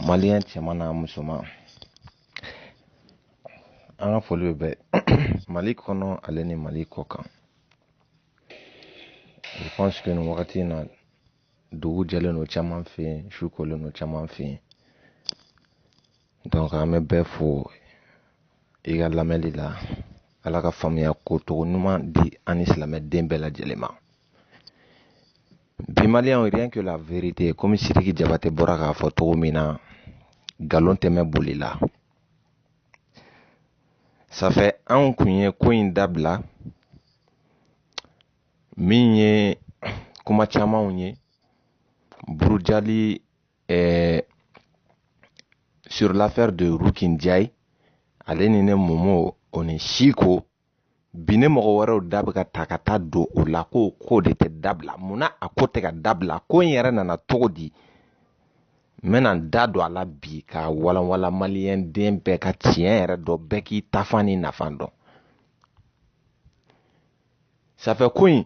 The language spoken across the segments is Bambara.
Malien cɛman musoman an ka foli bɛ Mali kɔnɔ ale ni Mali kɔ kan. Je pense que nin wagati in na dugu jɛlen no caman fɛ yen, su kolen no caman fɛ yen. Donc an bɛ bɛɛ fo i ka lamɛnli la. Ala ka faamuya ko togo ɲuman di ani silamɛden bɛɛ lajɛlen ma. Bi Malien, rien que la vérité, comme Sidiki Diabaté bɔra k'a fɔ togo min na, galon tɛmɛ boli la. Ça fait an kun ye ko in dabila min ye kuma camanw ye burujali sur l'affaire de Ruki Ndiaye, ale ni ne Momo o ni Siko bi ne mɔgɔ wɛrɛw da bɛ ka ta ka taa don o la ko de tɛ dabila. Munna a ko tɛ ka dabila? Ko in yɛrɛ nana togo di? N bɛna n da don a la bi ka walanwala Malien den bɛɛ ka tiɲɛ yɛrɛ dɔn, bɛɛ k'i tafan ni nafan dɔn. Ça fait ko in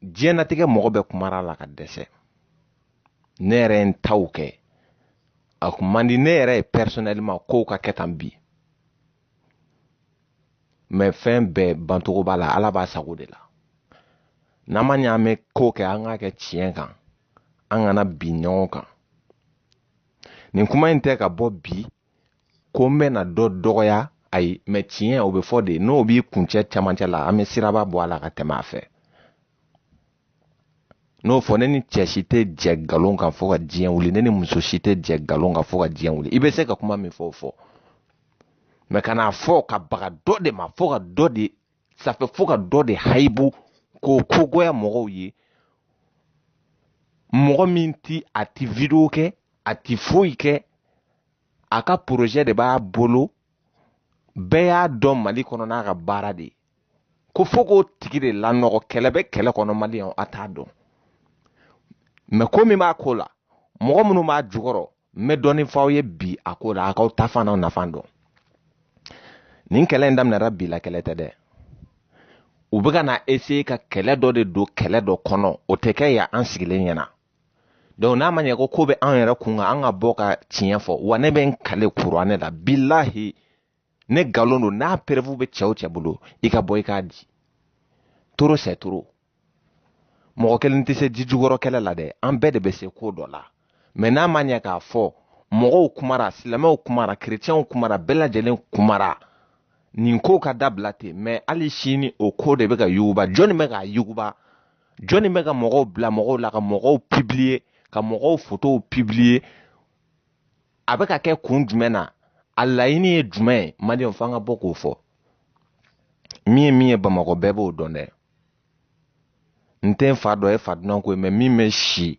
diɲɛnatigɛ mɔgɔ bɛ kumara la ka dɛsɛ. Ne yɛrɛ ye n taw kɛ. A kun man di ne yɛrɛ ye personnellement kow ka kɛ tan bi. Mais fɛn bɛɛ bantogo b'a la, Ala b'a sago de la. N'an ma ɲɛ an bɛ ko kɛ an k'a kɛ tiɲɛ kan, an kana bi ɲɔgɔn kan. Nin kuma in tɛ ka bɔ bi ko n bɛna dɔ dɔgɔya, ayi, mais tiɲɛ o bɛ fɔ de, n'o b'i kuncɛ camancɛ la an bɛ siraba bɔ a la ka tɛmɛ a fɛ. N'o fɔ ne ni cɛ si tɛ jɛ galon kan fɔ ka diɲɛ wuli, ne ni muso si tɛ jɛ galon kan fɔ ka diɲɛ wuli. I bɛ se ka kuma min fɔ o fɔ, mais kana fɔ ka baga dɔ de ma, fɔ ka dɔ de, ça fait fɔ ka dɔ de hayibu k'o kogoya mɔgɔw ye. Mɔgɔ min ti a ti video kɛ, a ti foyi kɛ, a ka projet de b'a bolo, bɛɛ y'a dɔn Mali kɔnɔ n'a ka baara de. Ko fɔ k'o tigi de lanɔgɔ, kɛlɛ bɛ kɛlɛ kɔnɔ Malien a t'a dɔn. Mais ko min b'a ko la, mɔgɔ minnu b'a jukɔrɔ, n bɛ dɔɔnin f'aw ye bi a ko la, a k'aw tafan n'aw nafan dɔn. Nin kɛlɛ in daminɛra bi la, kɛlɛ tɛ dɛ. U bɛ ka na essayer ka kɛlɛ dɔ de don kɛlɛ dɔ kɔnɔ, o tɛ kɛ yan an sigilen ɲɛna. Donc n'a ma ɲɛ ko bɛ an yɛrɛ kun kan, an ka bɔ ka tiɲɛ fɔ. Wa ne bɛ n kale kuranɛ la, bilahi ne galon don, n'a preuve bɛ cɛ o cɛ bolo, i ka bɔ i k'a di. Trop c'est trop. Mɔgɔ kelen tɛ se ji jukɔrɔ kɛlɛ la dɛ, an bɛɛ de bɛ se ko dɔ la. Mais n'a ma ɲɛ k'a fɔ, mɔgɔw kumara, silamɛw kumara, chrétiens kumara, bɛɛ lajɛlen kumara, nin ko ka dabila ten. Mais hali sini o ko de bɛ ka yuguba. Jɔnni bɛ k'a yuguba? Jɔnni bɛ ka mɔgɔw bila mɔgɔw la, ka mɔgɔw publier, ka mɔgɔw photos publier? A bɛ ka kɛ kun jumɛn na? A laɲini ye jumɛn ye? Malien f'an ka bɔ k'o fɔ. Min ye Bamakɔ bɛɛ b'o dɔn dɛ. N tɛ n fa dɔ ye fa dunan ko ye, mais min bɛ si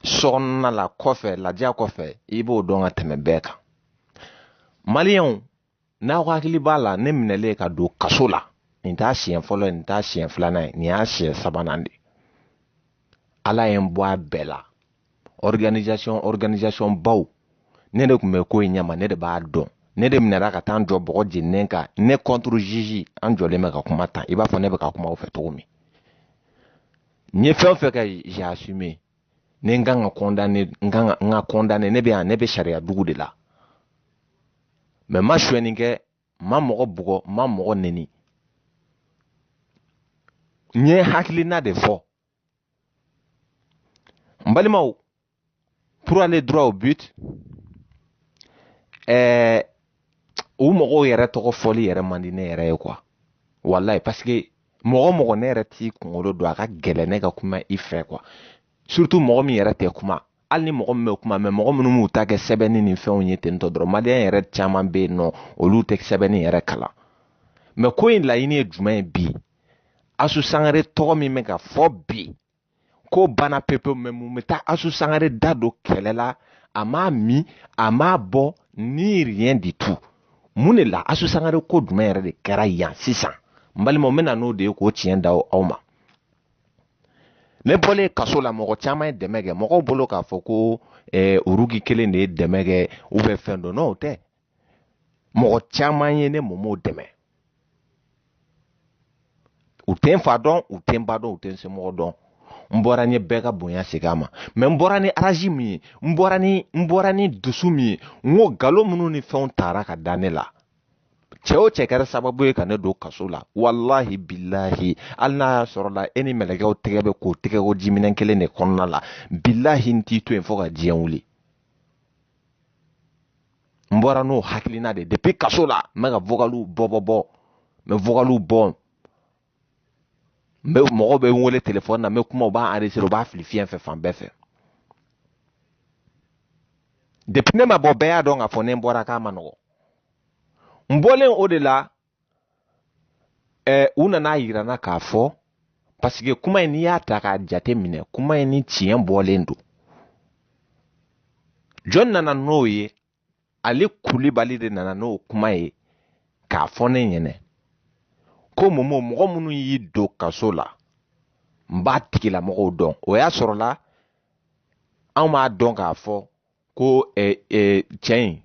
sokɔnɔna la kɔfɛ, ladiya kɔfɛ, i b'o dɔn ka tɛmɛ bɛɛ kan. Malien, n'aw hakili b'a la, ne minɛlen ka don kaso la. Nin t'a siɲɛ fɔlɔ ye, nin t'a siɲɛ filanan ye, nin y'a siɲɛ sabanan de. Ala ye n bɔ a bɛɛ la. Organisation baw, ne de tun bɛ ko in ɲɛma, ne de b'a dɔn. Ne de minɛra ka taa n jɔ bɔgɔ jeninen kan, ne contre juge, an jɔlen bɛ ka kuma tan, i b'a fɔ ne bɛ ka kuma o fɛ cogo min. N ye fɛn o fɛn kɛ, j'ai assumé. Ne n kan ka condamner, n ka condamner, ne bɛ sariya dugu de la. Mais ma suɲɛni kɛ, ma mɔgɔ bugɔ, ma mɔgɔ neni. N ye hakilina de fɔ. N balimaw, pour aller droit au but, o mɔgɔw yɛrɛ tɔgɔ fɔli yɛrɛ man di ne yɛrɛ ye quoi. Wallahi, parce que mɔgɔ ne yɛrɛ t'i kunkolo don, a ka gɛlɛn ne ka kuma i fɛ quoi. Surtout mɔgɔ min yɛrɛ tɛ kuma. Hali ni mɔgɔ min bɛ kuma, mais mɔgɔ minnu m'u ta kɛ sɛbɛnni ni fɛnw ye ten tɔ dɔrɔn, Malien yɛrɛ caman bɛ yen nɔ, olu tɛ sɛbɛnni yɛrɛ kalan. Mais ko in laɲini ye jumɛn ye bi? Asu Sangare tɔgɔ min bɛ ka fɔ bi, ko bana pepe, mais mun bɛ taa Asu Sangare da don kɛlɛ la, a m'a min, a m'a bɔ, ni rien du tout. Mun de la Asu Sangare ko jumɛn yɛrɛ de kɛra yan sisan? N balimaw, n bɛna n'o de ye k'o tiɲɛ da aw ma. Ne bɔlen kaso la, mɔgɔ caman ye dɛmɛ kɛ. Mɔgɔw bolo k'a fɔ ko Uruki kelen de ye dɛmɛ kɛ ou bien fɛn dɔ. Non, o tɛ. Mɔgɔ caman ye ne Momo dɛmɛ. U tɛ n fa dɔn, u tɛ n ba dɔn, u tɛ n somɔgɔ dɔn. mbora nye bega bonya segama me mbora ni araji mi mbora ni dusu mi ngo galo munu ni fɛnw tara ka dane la cɛ o cɛ kɛra sababu ye ka ne don kaso la wallahi billahi hali n'a y'a sɔrɔ la e ni mɛlɛkɛw tɛgɛ bɛ k'o tɛgɛko jiminɛn kelen de kɔnɔna la billahi n t'i to yen fɔ ka diɲɛ wuli n bɔra n'o hakilina de depuis kaso la n bɛ ka vocaliw bɔ n bɛ vocaliw bɔ mɔgɔw bɛ n wele téléphone na n bɛ kuma u b'a enregistrer u b'a fili fiɲɛ fɛ fan bɛɛ fɛ depuis ne ma bɔ bɛɛ y'a dɔn k'a fɔ ne bɔra k'a ma nɔgɔ n bɔlen o de la u nana yira na k'a fɔ parce que kuma in n'i y'a ta k'a jate minɛ kuma in ni tiɲɛ bɔlen don jɔn nana n'o ye ale Kulibali de nana n'o kuma ye k'a fɔ ne ɲɛnɛ ko mɔgɔ minnu y'i don kaso la n b'a tigilamɔgɔw dɔn o y'a sɔrɔ la anw b'a dɔn k'a fɔ ko cɛ in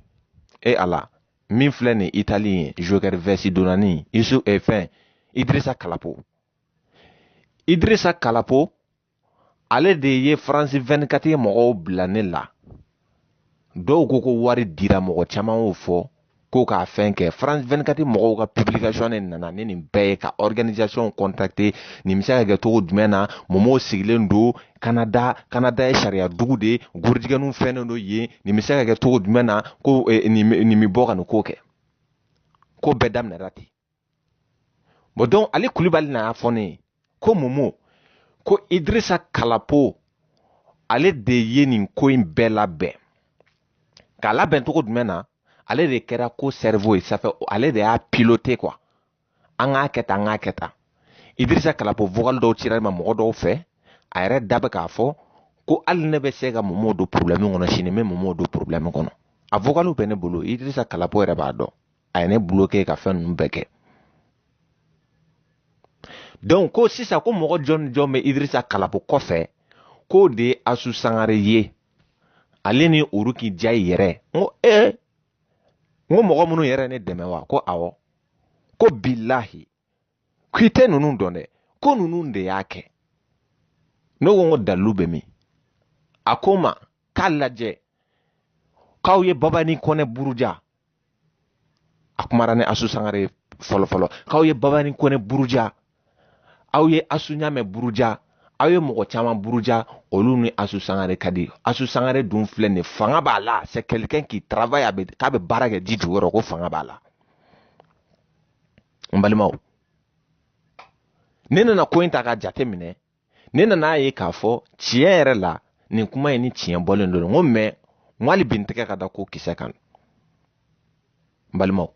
ala min filɛ nin Itali ye Joker vɛsi donnani Isu fɛn Idrissa Kalapo ale de ye France 24 ye mɔgɔw bila ne la dɔw ko wari dira mɔgɔ caman y'o fɔ ko k'a fɛn kɛ France 24 mɔgɔw ka publication ne nana ne nin bɛɛ ye ka organisation contacter nin bɛ se ka kɛ cogo jumɛn na mɔmɔw sigilen don Canada ye sariya dugu de gurujigɛniw fɛnnen don yen nin bɛ se ka kɛ cogo jumɛn na ko nin bɛ bɔ ka nin ko kɛ ko bɛɛ daminɛra ten bon donc ale Kulibali na y'a fɔ ne ye ko mɔmɔ ko Idrissa Kalapo ale de ye nin ko in bɛɛ labɛn k'a labɛn cogo jumɛn na ale de kɛra ko cerveau ye ça fait ale de y'a piloté quoi an k'a kɛ tan Idrissa Kalapo vocal dɔw cira ma mɔgɔ dɔw fɛ a yɛrɛ da bɛ k'a fɔ ko hali ne bɛ se ka mɔmɔw don problème kɔnɔ sini n bɛ mɔmɔw don problème kɔnɔ a vocaliw bɛ ne bolo Idrissa Kalapo yɛrɛ b'a dɔn a ye ne bloqué ka fɛn ninnu bɛɛ kɛ donc ko sisan ko mɔgɔ jɔn bɛ Idrissa Kalapo kɔfɛ k'o de ye Asu Sangare ye ale ni Uruki Jayi yɛrɛ n ko mɔgɔ minnu yɛrɛ ne dɛmɛ wa ko awɔ ko billahi k'i tɛ ninnu dɔn dɛ ko ninnu de y'a kɛ ne ko n ko dalilu bɛ min a ko ma k'a lajɛ k'aw ye Babani Kɔnɛ Buruja a kumara ni Asu Sangare fɔlɔ k'aw ye Babani Kɔnɛ Buruja aw ye Asu Ɲamɛ Buruja aw ye mɔgɔ caman buruja olu ni Asu Sangare ka di Asu Sangare dun filɛ nin fanga b'a la c'est quelqu'un qui travaille k'a bɛ baara kɛ ji jukɔrɔ ko fanga b'a la n balimaw ne nana ko in ta k'a jate minɛ ne nana ye k'a fɔ tiɲɛ yɛrɛ la nin kuma in ni tiɲɛ bɔlen don n ko mais n hali bi n tɛgɛ ka da ko kisɛ kan n balimaw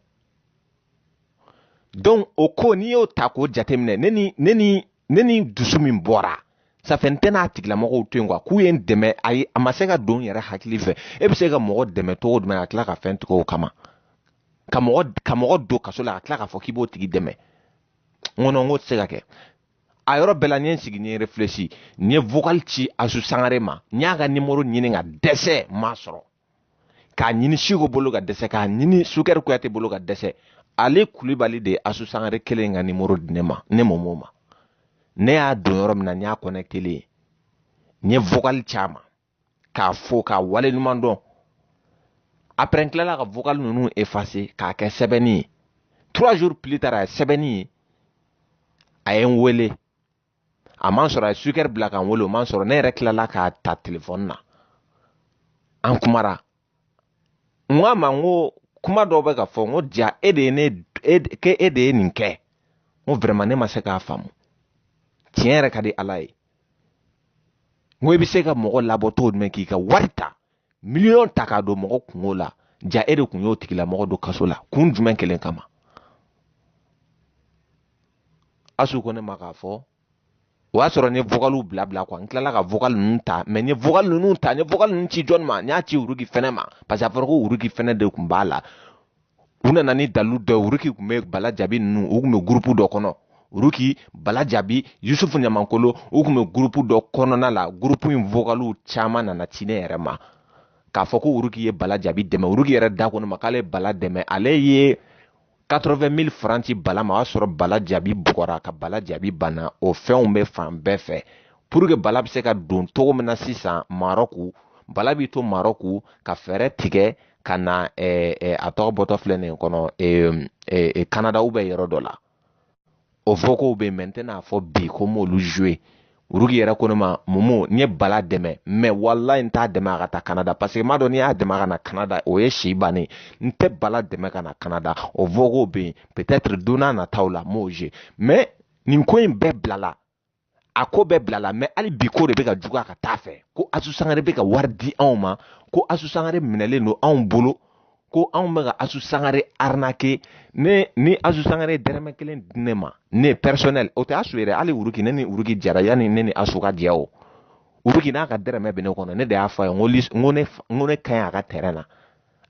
donc o ko n'i y'o ta k'o jate minɛ ne ni dusu min bɔra ça fait n tɛ n'a tigilamɔgɔw to yen quoi k'u ye n dɛmɛ ayi a ma se ka don n yɛrɛ hakili fɛ e bɛ se ka mɔgɔ dɛmɛ cogo jumɛn ka tila ka fɛn tigɛ o kama ka mɔgɔ don kaso la ka tila k'a fɔ k'i b'o tigi dɛmɛ n ko non n ko tɛ se ka kɛ a yɔrɔ bɛɛ la n ye n sigi n ye réfléchi n ye vocal ci Asu Sangare ma n y'a ka numéro ɲini ka dɛsɛ n m'a sɔrɔ k'a ɲini Siko bolo ka dɛsɛ k'a ɲini Sukɛri Kuyate bolo ka dɛsɛ ale Kulibali de ye Asu Sangare kelen ka numéro di ne ma ne mɔmɔw ma ne y'a don yɔrɔ min na n y'a connecté n ye vocal ci a ma k'a fo k'a wale ɲuman dɔn après n tilala ka vocal ninnu effacer k'a kɛ sɛbɛnni ye 3 jours plus tard a ye sɛbɛnni ye a ye n wele a man sɔrɔ a ye Sukɛri bila ka n wele o man sɔrɔ ne yɛrɛ tilala k'a ta téléphone na an kumara n ko a ma n ko kuma dɔw bɛ ka fɔ n ko ja e de ye nin kɛ n ko vraiment ne ma se k'a faamu tiɲɛ yɛrɛ ka di Ala ye n ko i bɛ se ka mɔgɔ labɔ cogo jumɛn k'i ka wari ta miliyɔn ta k'a don mɔgɔ kungo la ja e de tun y'o tigilamɔgɔ don kaso la kun jumɛn kelen kama Asu ko ne ma k'a fɔ o y'a sɔrɔ n ye vocaliw bila quoi n tilala ka vocal ninnu ta mais n ye vocal ninnu ci jɔn ma n y'a ci Uruki fɛnɛ ma parce que a fɔra ko Uruki fɛnɛ de tun b'a la u nana ni dalilu dɔ ye Uruki tun bɛ Bala Jabi ninnu u tun bɛ groupe dɔ kɔnɔ Uruki Bala Jabi Yusufu Ɲamankolo u tun bɛ groupe dɔ kɔnɔna la groupe in vocaliw caman nana ci ne yɛrɛ ma k'a fɔ ko Uruki ye Bala Jabi dɛmɛ Uruki yɛrɛ da ko ne ma k'ale ye Bala dɛmɛ ale ye 80,000 francs ci Bala ma o y'a sɔrɔ Bala Jabi bugɔra ka Bala Jabi bana o fɛnw bɛ fan bɛɛ fɛ pour que bala bɛ se ka don cogo min na sisan Maroc bala b'i to Maroc ka fɛɛrɛ tigɛ ka na a tɔgɔ bɔtɔ filɛ nin kɔnɔ Canada ou bien yɔrɔ dɔ la o fɔ k'o bɛ maintenant fɔ bi ko m'olu jouer Urugi yɛrɛ ko ne ma Mumu n ye bala dɛmɛ mais wallahi n t'a dɛmɛ a ka taa Canada parce que m'a dɔn n'i y'a dɛmɛ ka na Canada o ye si bannen n tɛ bala dɛmɛ ka na Canada o fɔ k'o bɛ yen peut-être don n'a nataw la m'o jouer mais nin ko in bɛɛ bilala a ko bɛɛ bilala mais hali bi ko de bɛ ka juguya ka taa fɛ ko Asu Sangare bɛ ka wari di anw ma ko Asu Sangare minɛlen don anw bolo ko anw bɛ ka Asu Sangare arnaquer ni Asu Sangare dɛrɛmɛ kelen di ne ma ne personnel o tɛ Asu yɛrɛ hali Urugi ne ni Urugi jara yanni ne ni Asu ka jɛ o Urugi n'a ka dɛrɛmɛ bɛ ne kɔnɔ ne de y'a fɔ a ye n ko ne ka ɲi a ka terrain na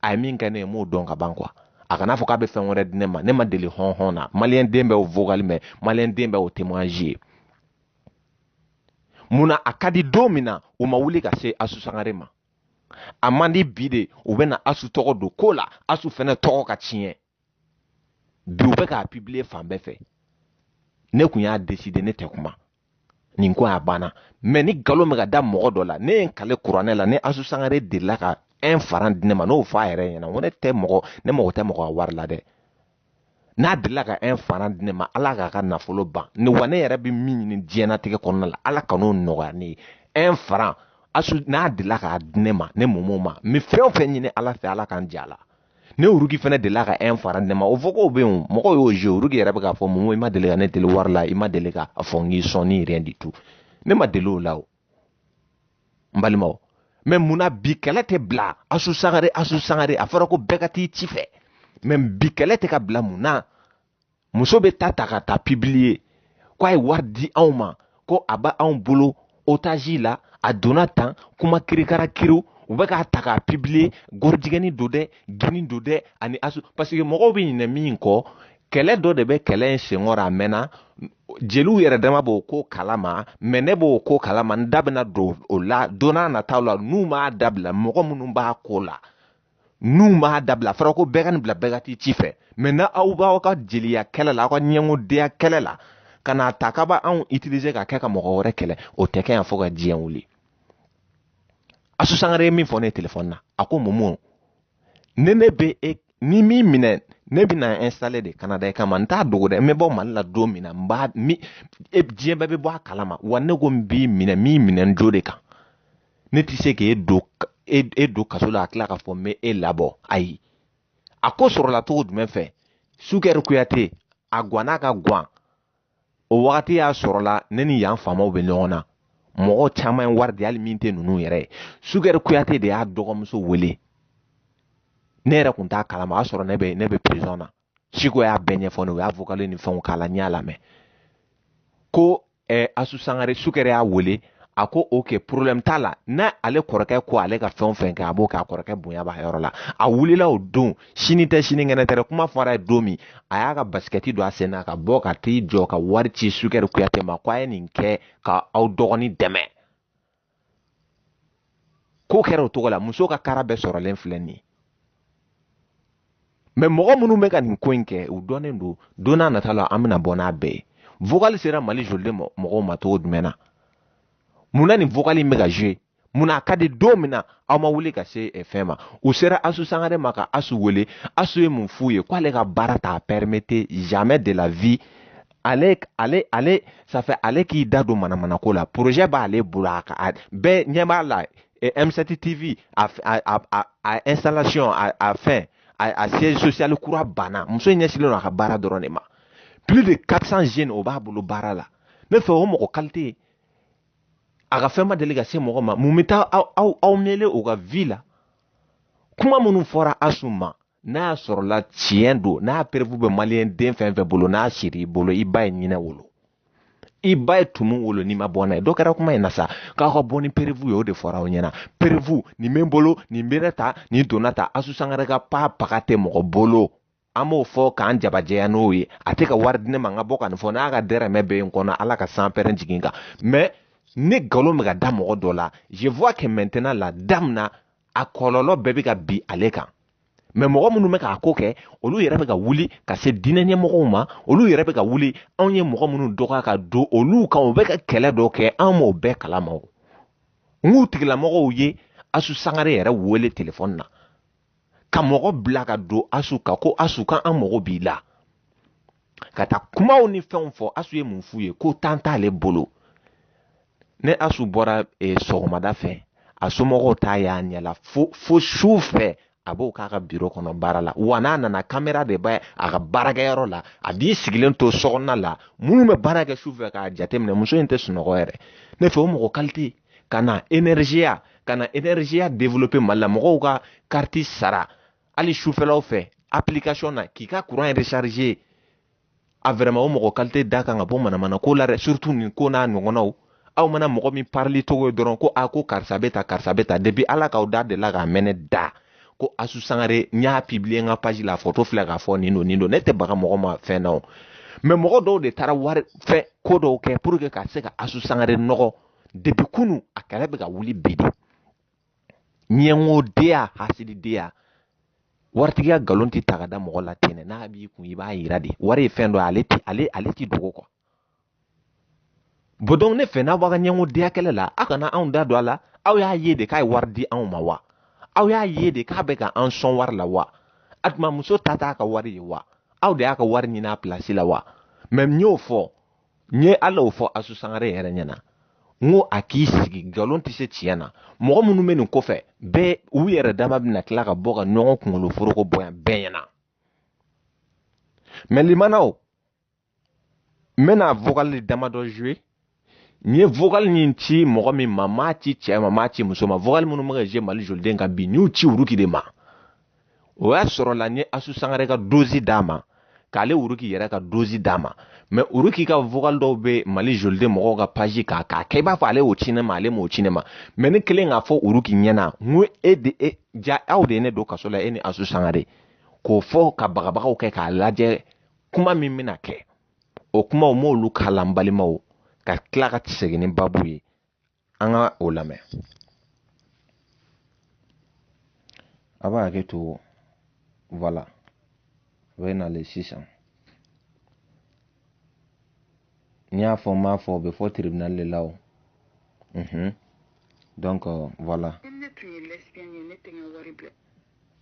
a ye min kɛ ne ye m'o dɔn ka ban quoi a kana fɔ k'a bɛ fɛn wɛrɛ di ne ma ne ma deli hɔn na maliyɛn den bɛ o vocal mɛn maliyɛn den bɛ o témoignage Muna a ka di don min na o ma wuli ka se Asu Sangare ma a man di bi de u bɛ na Asu tɔgɔ don ko la Asu fɛnɛ tɔgɔ ka tiɲɛ bi u bɛ k'a publier fan bɛɛ fɛ ne kun y'a décider ne tɛ kuma nin ko a banna mais ni galon bɛ ka da mɔgɔ dɔ la ne ye n kale kuranɛ la ne Asu Sangare delila ka 1 franc di ne ma n'o fɔ a yɛrɛ ɲɛna ko ne mago tɛ mɔgɔ ka wari la dɛ n'a delila ka 1 franc di ne ma ala k'a ka nafolo ban wa ne yɛrɛ bɛ min ɲini diɲɛnatigɛ kɔnɔna la ala kan'o nɔgɔya ne ye 1 franc Asu n'a delila k'a di ne ma ne Mumu ma mais fɛn o fɛn ɲini ala fɛ ala k'an diya la ne Urugi fɛnɛ delila ka 1 franc di ne ma o fɔ k'o bɛ yen mɔgɔw y'o jouer Urugi yɛrɛ bɛ k'a fɔ Mumu i ma deli ka ne deli wari la i ma deli ka fɔ n k'i sɔn ni rien du tout ne ma deli o la o n balimaw mais munna bi kɛlɛ tɛ bila Asu Sangare a fɔra ko bɛɛ ka t'i ci fɛ mais bi kɛlɛ tɛ ka bila mun na muso bɛ ta ka taa publier ko a ye wari di anw ma ko a b'a anw bolo otage la a donna tan kuma kirikara kiriw u bɛ k'a ta k'a publier gorijigɛni don dɛ gini don dɛ ani Asu parce que mɔgɔw bɛ ɲinɛ min kɔ kɛlɛ dɔ de bɛ kɛlɛ in senkɔrɔ a mɛnna jeliw yɛrɛ dama b'o ko kalama mais ne b'o ko kalama n da bɛna don o la don n'a nataw la n'u m'a dabila mɔgɔ minnu b'a ko la n'u m'a dabila fɔra ko bɛɛ ka nin bila bɛɛ ka t'i ci fɛ mais na aw b'aw ka jeliya kɛlɛ la aw ka ɲɛngodenya kɛlɛ la ka n'a ta k'a b'anw utiliser ka kɛ ka mɔgɔ wɛrɛ kɛlɛ o tɛ kɛ yan fo ka diɲɛ wuli Asu Sangare ye min fɔ ne téléphone na a ko Mumu ne bɛ ni min minɛ ne bɛna installer de Canada i kama n t'a dogo dɛ n bɛ bɔ Mali la don min na diɲɛ bɛɛ bɛ bɔ a kalama wa ne ko n b'i minɛ min minɛ n jo de kan ne tɛ se k'e don kaso la a tila k'a fɔ n bɛ e labɔ ayi a ko sɔrɔla cogo jumɛn fɛ Sukɛri Kuyate a ganna ka gan o wagati y'a sɔrɔla ne ni yan faamaw bɛ ɲɔgɔn na mɔgɔ caman ye wari di hali min tɛ ninnu yɛrɛ ye Sukɛri Kuyate de y'a dɔgɔmuso wele ne yɛrɛ kun t'a kalama a sɔrɔ ne bɛ prison na Siko y'a bɛɛ ɲɛfɔ ne o y'a vocal ni fɛnw k'a la n y'a lamɛn ko Asu Sangare Sukɛri y'a wele a ko ok problème t'a la n'a ale kɔrɔkɛ ko ale ka fɛn o fɛn kɛ a b'o kɛ a kɔrɔkɛ bonya b'a yɔrɔ la a wulila o don sini tɛ sinikɛnɛ tɛ kuma fɔra ye don min a y'a ka basikɛti don a sen na ka bɔ ka t'i jɔ ka wari ci Sukɛri Kuyate ma ko a ye nin kɛ ka aw dɔgɔnin dɛmɛ ko kɛra o cogo la muso ka kara bɛɛ sɔrɔlen filɛ nin ye mais mɔgɔ minnu bɛ ka nin ko in kɛ u dɔnnen don don n'a nata la an bɛna bɔ n'a bɛɛ ye vocal sera Mali joliden mɔgɔw ma cogo jumɛn na munna nin vocal in bɛ ka jouer munna a ka di don min na aw ma wuli ka se fɛn ma u sera Asu Sangare ma ka Asu wele Asu ye mun f'u ye k'ale ka baara t'a permettre jamais de la vie ça fait ale k'i da don manamanako la projet b'ale bolo bɛɛ ɲɛ b'a la M7 TV a installation a fɛn a siège social kura banna muso ɲɛsilen don a ka baara dɔrɔn de ma plus de 400 jeunes o b'a bolo baara la ne fɛ o mɔgɔ qualité a ka fɛn ma deli ka se mɔgɔ ma mun bɛ taa aw mêler o ka vie la kuma minnu fɔra Asu ma n'a sɔrɔla tiɲɛ don n'a preuve bɛ maliyɛn den fɛn fɛn bolo n'a siri i bolo i ba ye ɲinɛ wolo i ba ye tumu wolo n'i ma bɔ n'a ye dɔ kɛra kuma in na sa k'aw ka bɔ ni preuve ye o de fɔra aw ɲɛna preuve nin bɛ n bolo nin bɛ ta nin donna ta Asu Sangare ka paga tɛ mɔgɔ bolo an b'o fɔ k'an jabajɛya n'o ye a tɛ ka wari di ne ma n ka bɔ ka nin fɔ n'a ka dɛrɛmɛ bɛ n kɔnɔ ala ka sanpɛrɛn jigin kan mais ne nkalon bɛ ka da mɔgɔ dɔ la je vois que maintenant la dame na a kɔlɔlɔ bɛɛ bɛ ka bin ale kan mais mɔgɔ minnu bɛ k'a ko kɛ olu yɛrɛ bɛ ka wuli ka se diinɛ ɲɛmɔgɔw ma olu yɛrɛ bɛ ka wuli anw ye mɔgɔ minnu dɔgɔya ka don olu kan u bɛ ka kɛlɛ dɔ kɛ anw m'o bɛɛ kalama o n'u tigilamɔgɔw ye Asu Sangare yɛrɛ wele téléphone na ka mɔgɔ bila ka don Asu kan ko Asu kan an mɔgɔ b'i la ka taa kumaw ni fɛnw fɔ Asu ye mun f'u ye ko tan t'ale bolo ne Asu bɔra sɔgɔmada fɛ a somɔgɔw t'a y'a ɲɛ la fo su fɛ a b'o k'a ka bureau kɔnɔ baara la wa n'a nana caméra de b'a a ka baarakɛyɔrɔ la a b'i sigilen to sokɔnɔna la minnu bɛ baara kɛ su fɛ k'a jateminɛ muso in tɛ sunɔgɔ yɛrɛ ne fɛ o mɔgɔ qualité ka na énergie développer Mali la mɔgɔw ka carte sara hali sufɛlaw fɛ application na k'i ka courant recharger a vraiment o mɔgɔ qualité da kan ka bɔ manamana ko la dɛ surtout nin ko n'a ɲɔgɔnnaw aw mana mɔgɔ min parli togo ye dɔrɔn ko ko karisa bɛ ta depuis ala k'aw da de la k'a mɛnɛ da ko Asu Sangare n y'a publier n ka page la photo filɛ k'a fɔ nin don ne tɛ baga mɔgɔ ma fɛn na o mais mɔgɔ dɔw de taara wari fɛ ko dɔw kɛ pour que ka se ka Asu Sangare nɔgɔ depuis kunu a kɛlɛ bɛ ka wuli bi de ɲɛngodenya hasididenya waritigiya galon tɛ ta ka da mɔgɔ la ten n'a b'i kun i b'a yira de wari ye fɛn dɔ ale ti dogo quoi bon donc ne fɛ n'a b'a ka ɲɛngodenya kɛlɛ la aw kana anw da don a la aw y'a ye de k'a ye wari di anw ma wa aw y'a ye de k'a bɛ ka an sɔn wari la wa a tuma muso ta t'a ka wari ye wa aw de y'a ka wari ɲini a place la wa mais n y'o fɔ n ye ala o fɔ Asu Sangare yɛrɛ ɲɛna n ko a k'i sigi nkalon tɛ se tiɲɛ na mɔgɔ minnu bɛ nin kɔfɛ bɛɛ u yɛrɛ dama bɛna tila ka bɔ ka ɲɔgɔn kunkolo foroko bɔ yan bɛɛ ɲɛna mais limanaw n bɛna vocal damadɔ jouer n ye vocal nin ci mɔgɔ min ma m'a ci cɛ ma m'a ci muso ma vocal minnu bɛ ka jouer Mali joliden kan bi n y'u ci Uruki de ma o y'a sɔrɔ la n ye Asu Sangare ka dosi d'a ma k'ale Uruki yɛrɛ ka dosi d'a ma mais Uruki ka vocal dɔw bɛ Mali joliden mɔgɔw ka page k'a kɛ i b'a fɔ ale y'o ci ne ma ale m'o ci ne ma mais ne kelen k'a fɔ Uruki ɲɛna n ko aw de ye ne don kaso la e ni Asu Sangare k'o fɔ ka bagabagaw kɛ k'a lajɛ kuma min bɛna kɛ o kumaw m'olu k'a n balimaw ka tila ka segin ni babu ye an ka o lamɛn a b'a hakɛ to voilà o bɛ nalen sisan n y'a fɔ n m'a fɔ o bɛ fɔ tribunal de la o donc voilà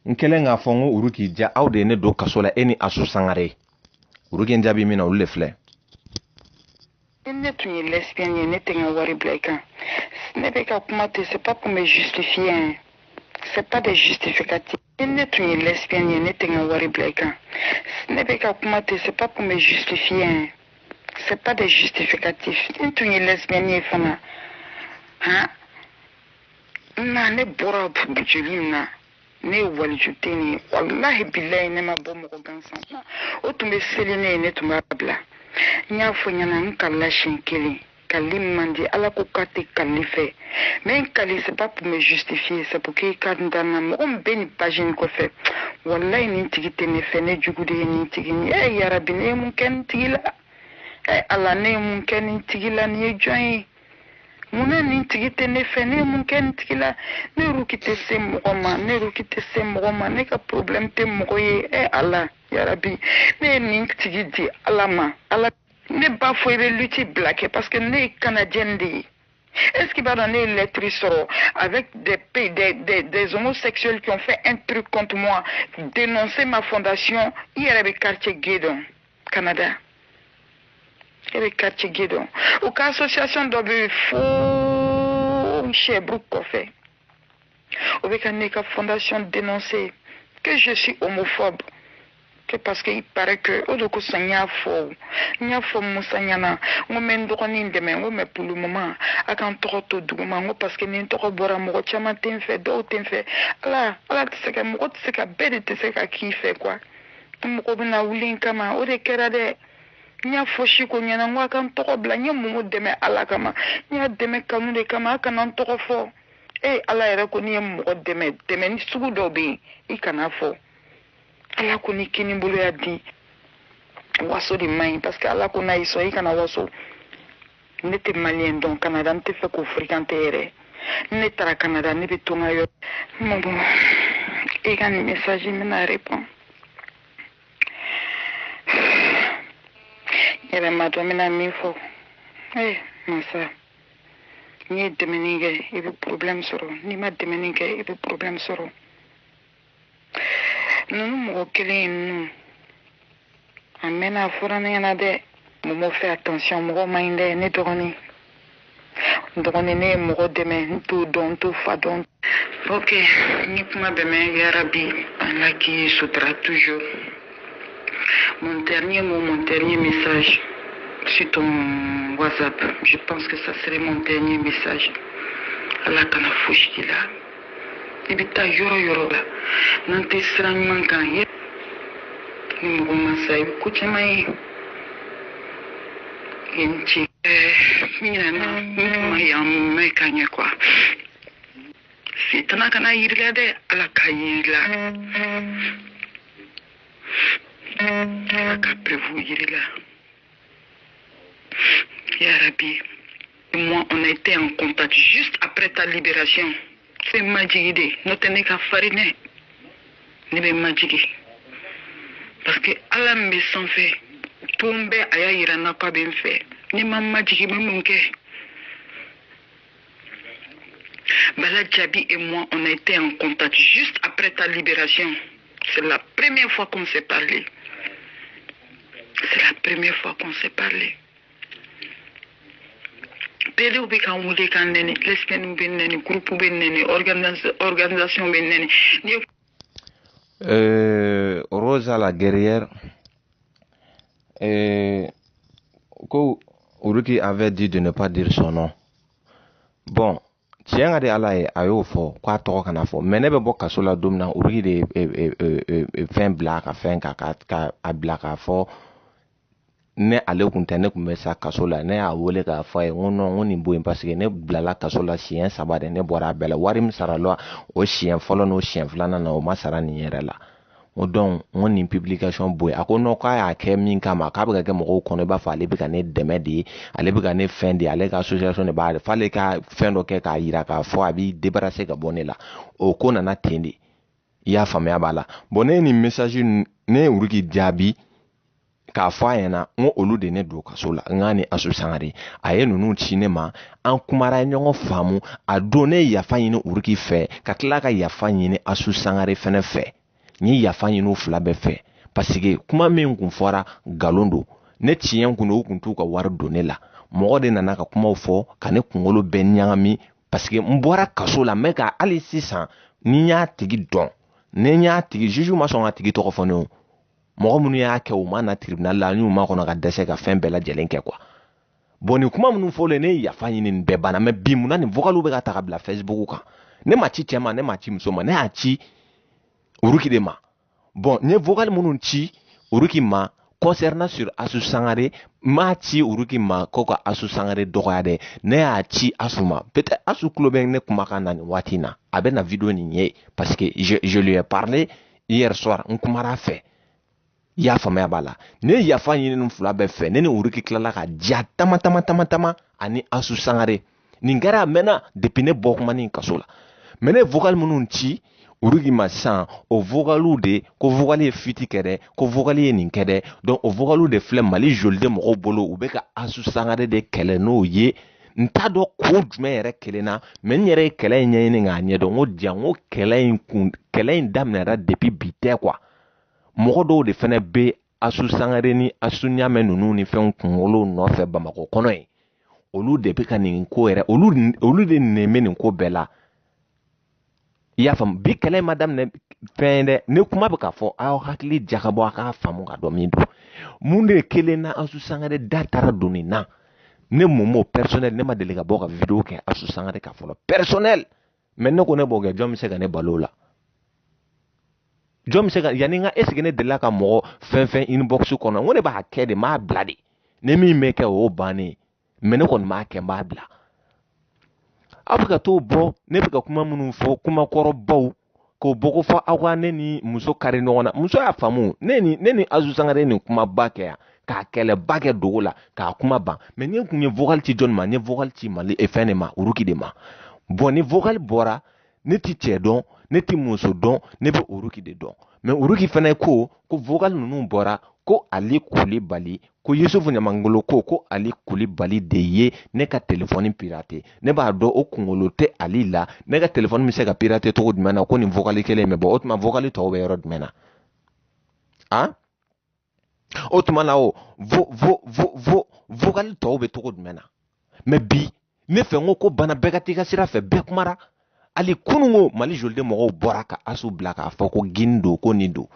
n kɛlen k'a fɔ n ko Uruki ja aw de ye ne don kaso la e ni Asu Sangare Uruki n jaabi min na olu de filɛ ne tun ye lesbienne ye ne tɛ n ka wari bila i kan ne bɛ ka kuma ten c'est pas pour me justifier hein. C'est pas des justificatifs ne tun ye lesbienne ye ne tɛ n ka wari bila i kan ne bɛ ka kuma ten c'est pas pour me justifier hein. C'est pas des justificatifs ne tun ye lesbienne ye fana na ne bɔra joli min na ne ye walijuden ye wallahi billahi ne ma bɔ mɔgɔ gansan na o tun bɛ seli ne ye ne tun b'a bila n y'a fɔ ɲɛna n kalila siɲɛ kelen kali man di ala ko k'a tɛ kali fɛ mais n kali c'est pas pour me justifier c'est pour que ka n danna mɔgɔ min bɛ nin page in kɔfɛ wallahi nin tigi tɛ ne fɛ ne jugu de ye nin tigi ni yarabi ne ye mun kɛ nin tigi la ala ne ye mun kɛ nin tigi la nin ye jɔn ye munna nin tigi tɛ ne fɛ ne ye mun kɛ nin tigi la ne Uruki tɛ se mɔgɔ ma ne Uruki tɛ se mɔgɔ ma ne ka problème tɛ mɔgɔ ye ala yarabi ne ye nin tigi di ala ma ala ne b'a fɔ i bɛ lutte bila kɛ parce que ne ye canadienne de ye est-ce qu'il va donner une lettre avec des homosexuels qui ont fait un truc contre moi dénoncer ma fondation il y avait quartier Guédon Canada il y avait quartier Guédon ou qu'association d'obus faux Sherbrooke qu'on fait avec une fondation dénoncer que je suis homophobe que parce qu'il paraît que odoko sanya fo nya fo musanyana ngo men dogoni ndeme ngo me pour le moment akan to duguma ngo parce que ni to bora mo chama tin fe do tin fe ala tseka mo tseka bede tseka ki fe quoi mo ko bina wulin kama o de kera de nya fo shi ko nyana ngo akan to bla nya mo deme ala kama nya deme kanu de kama akan to fo ala ere ko ni mo deme ni sugu do bi ikana fo ala ko ni kini bolo ya di waso de main parce que ala ko na iso i kana waso ne te malien donc Canada ne te fait ko fréquenter ne tara Canada ne be tonga yo Et quand le message me répond. Il y avait ma domina mifo. Eh, ma soeur. Ni demeningue, il y a problème sur eux. Ni ma demeningue, il y a problème sur eux. Nous nous nous. Amena furana yana de. Momo fait attention, momo mainde ne droni. Droni ne momo deme tout don tout fadon. Ok, ni kuma beme yarabi, Allah qui soutra toujours. Mon dernier mot, mon dernier message sur ton WhatsApp, je pense que ça serait mon dernier message. Allah kana fushki la. Ibita yoro la. Nante srang mankan ye. Ni mo masai kuchemai. Inchi mina na yam me kanye kwa. Fitna kana yirla de Allah kayila. Yarabi, moi on a été en contact juste après ta libération. C'est magique, nous tenons qu'à fariner. Nous magique. Parce que Allah me s'en fait. Tombe aya irana pas bien fait. Ni ma magique me manque. Bala Djabi et moi on a été en contact juste après ta libération. C'est la première fois qu'on s'est parlé. C'est la première fois qu'on s'est parlé. Pele ubi kan wule kan nene, lesbian ubi nene, groupe ubi nene, organisation ubi nene. Rosa la guerrière, Uruki avait dit de ne pas dire son nom. Bon, tiens de ala a yo fo kwa to kana fo menebe bo kasola domna Uruki de fin black a fin ka black a fo ne ale kunta ne kun sa kasola ne a wole ka fa e ngono ngoni bo parce que ne blala kasola chien sabade ne bora bela warim saralo o chien folo no chien flana na o masara ni yere la o don ngoni publication boy akono ka ya ke min kama ka be ga mo ko no ba fa le be ka ne demedi ale be ka ne fendi ale ka association ne ba fa le ka fendo ke ka yira ka fo abi débarrasser ka bonela o ko na tendi ya fama ya bala bonne ni message ne Uruki Djabi ka fa yana ngo olu de ne do kasola ngani asu sangare aye nunu cinema an kumara nyongo famu a donne yafa yini Uruki fe ka tila ka yafa yini asu sangare fene fe ni yafa yini fula be fe parce que kuma min kun fora galondo ne tiyen kun o kun tu ka war donne la mo de nana ka kuma fo ka ne kungolo be nyangami parce que mbora kasola me ka ali sisan ni nya tigi don ne nya tigi juju ma so nga tigi to ko fono mo munu ya ke o mana tribunal la ñu ma ko na ka dese ka fen bela jelen ke quoi boni kuma munu fo le ne ya fanyi ni be bana me bi muna ni vocalu be ka ta bla Facebook kan ne ma ci tema ne ma ci musoma ne a ci Uruki de ma bon ne vocal munu ci Uruki ma concernant sur Asu Sangare ma ci Uruki ma koko Asu Sangare dogoyade ne a ci Asuma peut-être Asu Kloben ne kuma kana ni watina abe na vidéo ni nye parce que je lui ai parlé hier soir on kumara fait ya fama ya bala ne ya fa yini nfula be fe ne Uruki klala ka dia tama ani Asu Sangare ningara mena depuis ne bokuma ni kasola mene vocal munun ci Uruki ma san o vocalu de ko vocali fiti kede ko vocali nin kede donc o vocalu de flem mali jolde mo bolo u be ka Asu Sangare de kele no ye nta do ko djumé yere kele na men yere kele nyene nga nye do ngo dia ngo kele damnera depuis bité quoi mogo do de fene be Asu Sangare ni Asu Nyame nunu ni fen kunkolo no fe Bamako kono e olu de be ka nin ko ere olu de neme nin ko bela ya fam bi kele madame ne fende ne kuma be ka fo aw hakli jakabo aka famu ga do mindu munde kele na Asu Sangare datara doni na ne momo personnel ne ma delega boka video ke Asu Sangare ka folo personnel men ne ko ne boga jom se ga ne balola jom se ga yani nga esige ne de la ka mo fen inbox kono ngone ba hakede ma blade ne mi meke o bani mene kon ma ke ma bla afika to bo ne be ka kuma munu fo kuma koro bo ko boko fo awa ne ni muso kare no na muso ya famu ne ni Asu Sangare ni kuma ba ke ya ka kele ba ke dogola ka kuma ba men ne kunye vocal ti John ma ne vocal ti mali e fene ma Uruki de ma bon ni vocal bora ne ti che don ne ti muso dɔn ne bɛ uruki de dɔn mais uruki fana ko vocal ninnu bɔra ko Ali Kulibali ko Yusufu Ɲamangolo ko Ali Kulibali de ye ne ka téléphone piraté ne b'a dɔn o kunkolo tɛ Ali la ne ka téléphone bɛ se ka piraté cogo jumɛn na ko nin vocal kelen in bɛ bɔ o tuma vocal tɔw bɛ yɔrɔ jumɛn na ah o tuma na o vocal tɔw bɛ cogo jumɛn na mais bi ne fɛ n ko bana bɛɛ ka t'i ka sira fɛ bɛɛ kumara ali kunungo Mali joliden mɔgɔw bɔra ka Asu bila k'a fɔ ko gin don ko nin don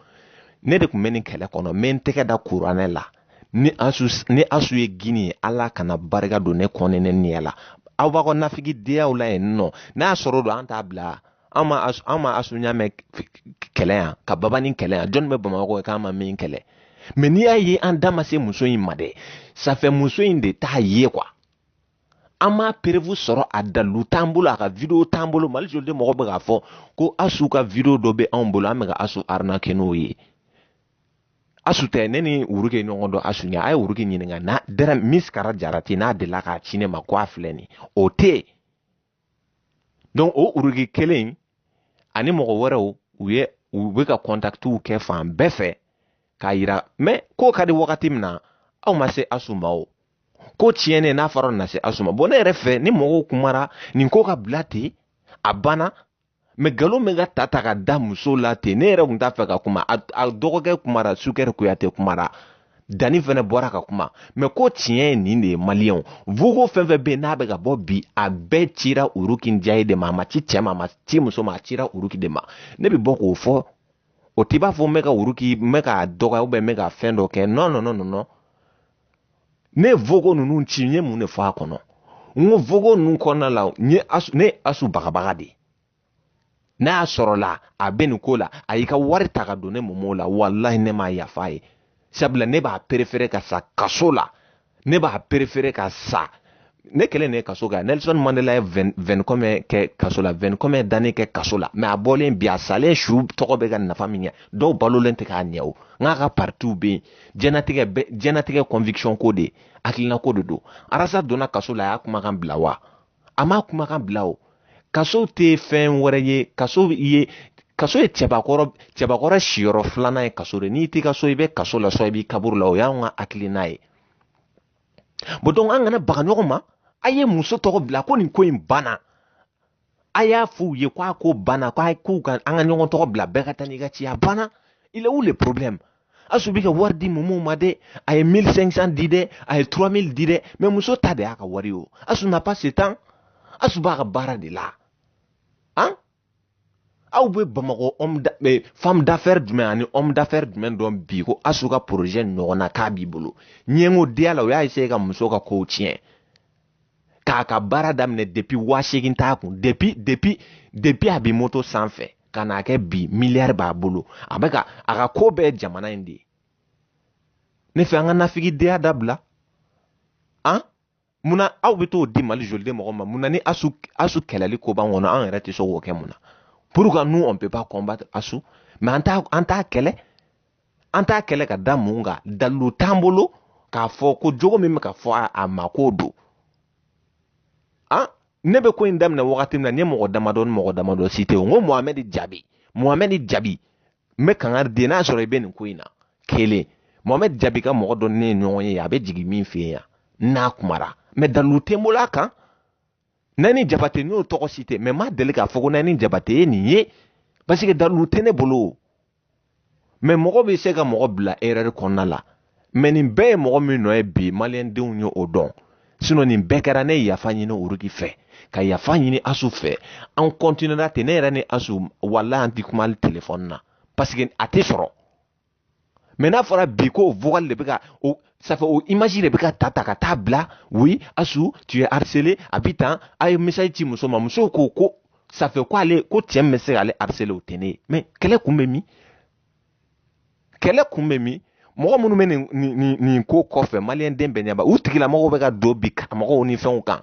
ne de kun bɛ nin kɛlɛ kɔnɔ me n tɛgɛ da kuranɛ la ni Asu ye gini ye Ala kana barika don ne kɔnɛ ne ɲɛ la aw b'a ka nafigi diyaw la yen nɔ n'a sɔrɔ don an t'a bila an ma Asu ɲamɛ kɛlɛ yan ka baba ni kɛlɛ yan jɔn bɛ Bamakɔ ye k'an ma min kɛlɛ mais n'i y'a ye an da ma se muso in ma dɛ ça fait muso in de t'a ye quoi an m'a preuve sɔrɔ a dalu t'an bolo a ka video t'an bolo Mali joliden mɔgɔ bɛ k'a fɔ ko Asu ka video dɔ bɛ anw bolo an bɛ ka Asu arnaquer n'o ye Asu tɛ ne ni Uruke ɲɔgɔn dɔn Asu ɲɛ a ye Uruke ɲininka na dɛrɛ Miss Kara Jarati n'a delila k'a ci ne ma ko a filɛ nin o tɛ donc o Uruke kelen ani mɔgɔ wɛrɛw u bɛ ka contactiw kɛ fan bɛɛ fɛ k'a yira mais ko ka di wagati min na aw ma se Asu ma o ko tiɲɛ n'a fɔra na se Asu ma bon ne yɛrɛ fɛ ni mɔgɔw kumara nin ko ka bila ten a banna mais galon min ka ta ka da muso la ten ne yɛrɛ kun t'a fɛ ka kuma a dɔgɔkɛ kumara Sukɛri Kuyate kumara Dani fɛnɛ bɔra ka kuma mais ko tiɲɛ ye nin de ye maliyɛnw vogo fɛn fɛn bɛ yen n'a bɛ ka bɔ bi a bɛɛ cira Uruki Ndiaye de ma a ma ci cɛ ma a ma ci muso ma a cira Uruki de ma ne bɛ bɔ k'o fɔ o t'i b'a fɔ n bɛ ka Uruki n bɛ k'a dɔgɔya ou bien n bɛ ka fɛn dɔ kɛ non ne vogo ninnu ci n ye mun de fɔ a kɔnɔ n ko vogo ninnu kɔnɔna la ne Asu bagabaga de n'a y'a sɔrɔ la a bɛ nin ko la a y'i ka wari ta ka don ne momo la walahi ne m'a yafa ye sabula ne b'a préféré ka sa kaso la ne b'a préféré ka sa ne kɛlen ne kaso kan Nelson Mandela ye 20 combien kɛ kaso la 20 combien d'années kɛ kaso la mais a bɔlen bi a salen su tɔgɔ bɛ ka nafa min ɲɛ dɔw balolen tɛ k'a ɲɛ o n k'a ka partiw bɛ yen jɛnatigɛ conviction ko de hakilina ko de don Arasa donna kaso la a y'a kumakan bila wa a m'a kumakan bila o kaso tɛ fɛn wɛrɛ ye kaso ye cɛbakɔrɔ siyɔrɔ filanan ye kaso de n'i t'i ka so i bɛ kaso la so i b'i kaburu la o y'anw ka hakilina ye bon donc an kana baga ɲɔgɔn ma a ye muso tɔgɔ bila ko nin ko in banna a y'a f'u ye k'a ko banna k'u ka an ka ɲɔgɔn tɔgɔ bila bɛɛ ka taa n'i ka ci a banna il est où le problème Asu bɛ ka wari di mumu ma dɛ a ye 1500 di dɛ a ye 3000 di dɛ mais muso ta de y'a ka wari o Asu n'a pas ce temps Asu b'a ka baara de la han aw bɛ Bamakɔ femme d'affaires jumɛn ani homme d'affaires jumɛn dɔn bi ko Asu ka projet ɲɔgɔn na k'a b'i bolo ɲɛngo diya la o y'a essayé ka muso ka kow tiɲɛ k'a ka baara daminɛ depuis 8000 t'a kun depuis a bɛ moto sanfɛ ka n'a kɛ bi miliyari b'a bolo a ka ko bɛɛ jamana in de ye ne fɛ an ka nafigidenya dabila han munna aw bɛ t'o di Mali joliden mɔgɔ ma munna ni Asu kɛlɛli ko b'an kɔnɔ an yɛrɛ tɛ se k'o kɛ munna pourquoi nous on peut pas combattre Asu mais an t'a kɛlɛ ka da mun kan dalu t'an bolo k'a fɔ ko jogo min bɛ ka fɔ a ma k'o don han ne bɛ ko in daminɛ wagati min na n ye mɔgɔ damadɔ cité o n ko Mohamed Jabi n bɛ kangari de n'a sɔrɔ i bɛ nin ko in na kelen Mohamed Jabi ka mɔgɔ dɔ ne ye ɲɔgɔn ye a bɛ jigin min fɛ yen yan n'a kumara mais dalu tɛ n bolo a kan Nani Jabate n y'o tɔgɔ cité mais m'a deli k'a fɔ ko Nani Jabate ye nin ye parce que dalu tɛ ne bolo mais mɔgɔ bɛ se ka mɔgɔ bila erreur kɔnɔna la mais nin bɛɛ ye mɔgɔ min nɔ ye bi maliyɛndenw ye o dɔn sinon nin bɛɛ kɛra ne ye yafa ɲini Uruki fɛ ka yafa ɲini Asu fɛ an continuera ten ne yɛrɛ ni Asu walahi an tɛ kuma hali téléphone na parce que a tɛ sɔrɔ mais n'a fɔra bi ko vocal de bɛ ka ça fait o image de bɛ ka ta ka taa bila oui Asu tu es harcelé a bi tan a ye message ci muso ma muso ko ça fait ko ale ko cɛ min bɛ se k'ale harceler o tɛ ne ye mais kɛlɛ kun bɛ min mɔgɔ minnu bɛ nin ko kɔfɛ maliyɛnden bɛɛ ɲɛba u tigilamɔgɔw bɛ ka don bi karamɔgɔw ni fɛnw kan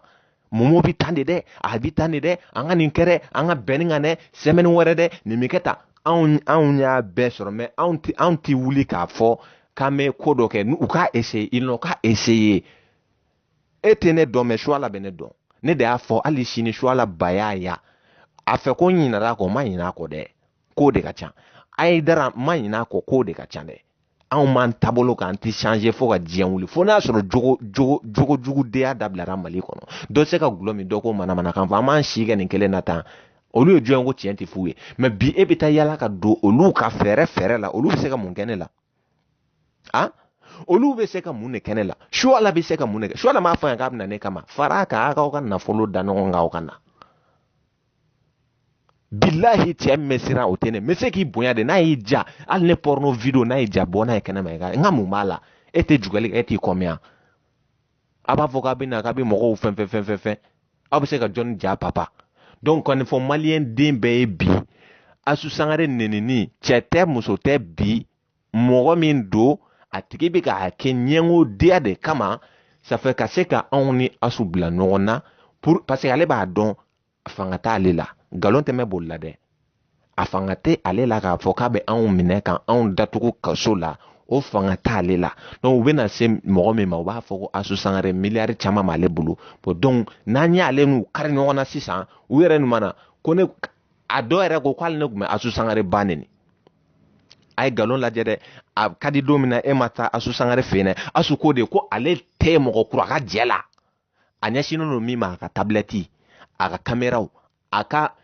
mumu bi tan de dɛ a bi tan de dɛ an ka nin kɛ dɛ an ka bɛn nin kan dɛ semaine wɛrɛ dɛ nin bɛ kɛ tan anw y'a bɛɛ sɔrɔ mais anw ti wuli k'a fɔ k'an bɛ ko dɔ kɛ u k'a essayer ils n'ont qu'à essayer e tɛ ne dɔn mais choix la bɛ ne dɔn ne de y'a fɔ hali sini choix la ba y'a ya a fɛ ko ɲinara kɔ ma ɲin'a kɔ dɛ ko de ka ca Aidara ma ɲin'a kɔ ko de ka ca dɛ anw m'an taabolo k'an ti changer fo ka diɲɛ wuli fo n'a sɔrɔ jogo jugudenya dabilara Mali kɔnɔ dɔ se ka gulɔ min dɔ ko manamana kan fɔ an m'an si kɛ nin kelen na tan olu ye jɔn ko tiɲɛ tɛ f'u ye mais bi e bɛ taa yala ka don olu ka fɛrɛ la olu bɛ se ka mun kɛ ne la olu bɛ se ka mun de kɛ ne la Suala bɛ se ka mun de kɛ Suala m'a fɔ yan k'a bɛ na ne kama fara kan a k'aw ka nafolo da ɲɔgɔn kan aw ka na billahi cɛ min bɛ siran o tɛ ne n bɛ se k'i bonya de n'a y'i ja hali ne porno video n'a y'i ja bɔ n'a ye kɛnɛma n ka mun b'a la e tɛ jugali kɛ e t'i kɔmiya a b'a fɔ k'a bɛ na k'a bɛ mɔgɔw fɛn aw bɛ se ka jɔnni ja papa donc kɔni fɔ maliyɛn den bɛɛ ye bi Asu Sangare nenini cɛ tɛ muso tɛ bi mɔgɔ min don a tigi bɛ k'a kɛ ɲɛngodenya de kama ça fait ka se ka anw ni Asu bila ɲɔgɔn na parce que ale b'a dɔn fanga t'ale la nkalon tɛmɛ boli la dɛ a fanga tɛ ale la k'a fɔ k'a bɛ anw minɛ ka anw datugu kaso la o fanga t'ale la donc u bɛna se mɔgɔ min ma u b'a fɔ ko Asu Sangare miliyari caman b'ale bolo donc n'an y'ale n'u kari ɲɔgɔn na sisan u yɛrɛ numana ko ne a dɔ yɛrɛ ko k'ale ne tun bɛ Asu Sangare ba neni a ye nkalon lajɛ dɛ a ka di don min na e ma taa Asu Sangare fɛ yen dɛ Asu ko de ko ale tɛ mɔgɔ kura a ka jɛ la a ɲɛsinnen don min ma a ka tablɛti a ka kameraw a ka